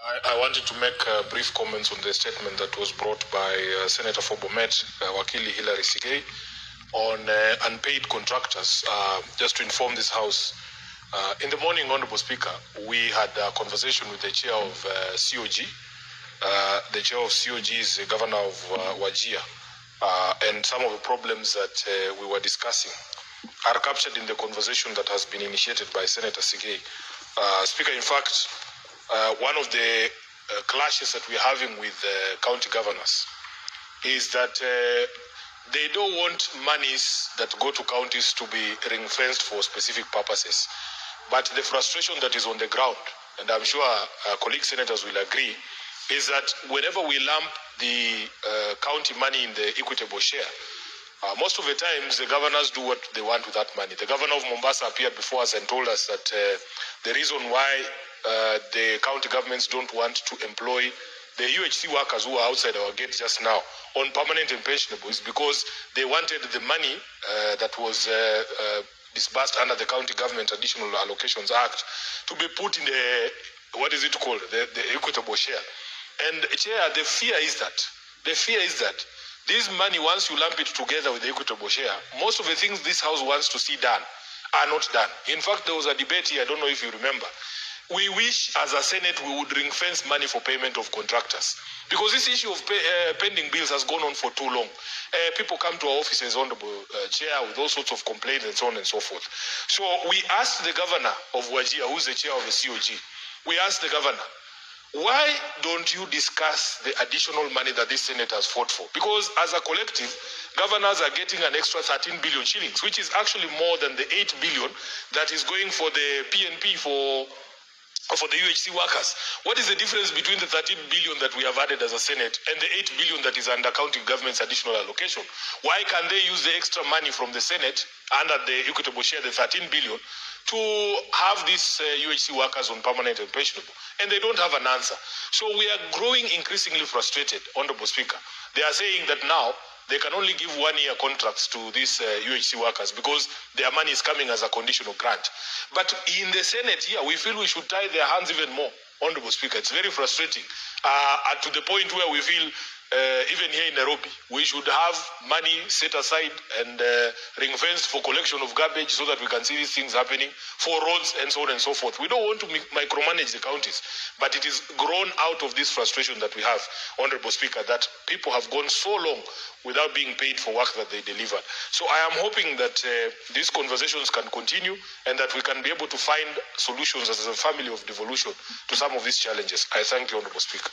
I wanted to make brief comments on the statement that was brought by Senator for Bomet, Wakili Hilary Sigei, on unpaid contractors. Just to inform this House, in the morning, Honorable Speaker, we had a conversation with the chair of COG. The chair of COG is the governor of Wajir, and some of the problems that we were discussing are captured in the conversation that has been initiated by Senator Sigei. Speaker, in fact, one of the clashes that we're having with county governors is that they don't want monies that go to counties to be ring-fenced for specific purposes. But the frustration that is on the ground, and I'm sure colleague senators will agree, is that whenever we lump the county money in the equitable share, most of the times the governors do what they want with that money. The governor of Mombasa appeared before us and told us that the reason why the county governments don't want to employ the UHC workers who are outside our gate just now on permanent and pensionable is because they wanted the money that was disbursed under the County Government Additional Allocations Act to be put in the, what is it called, the equitable share. And Chair, the fear is that this money, once you lump it together with the equitable share, most of the things this House wants to see done are not done. In fact, there was a debate here, I don't know if you remember. We wish, as a Senate, we would ring-fence money for payment of contractors. Because this issue of pending bills has gone on for too long. People come to our offices, Honorable Chair, with all sorts of complaints and so on and so forth. So we asked the governor of Wajir, who's the chair of the COG, we asked the governor, why don't you discuss the additional money that this Senate has fought for? Because as a collective, governors are getting an extra 13 billion shillings, which is actually more than the 8 billion that is going for the PNP for the UHC workers. What is the difference between the 13 billion that we have added as a Senate and the 8 billion that is under county government's additional allocation? Why can't they use the extra money from the Senate under the equitable share, the 13 billion, to have these UHC workers on permanent and pensionable? And they don't have an answer. So we are growing increasingly frustrated, Honorable Speaker. They are saying that now they can only give 1-year contracts to these UHC workers because their money is coming as a conditional grant. But in the Senate here, we feel we should tie their hands even more, Honorable Speaker. It's very frustrating to the point where we feel even here in Nairobi, we should have money set aside and ring-fenced for collection of garbage so that we can see these things happening, for roads and so on and so forth. We don't want to micromanage the counties, but it is grown out of this frustration that we have, Honorable Speaker, that people have gone so long without being paid for work that they delivered. So I am hoping that these conversations can continue and that we can be able to find solutions as a family of devolution to some of these challenges. I thank you, Honorable Speaker.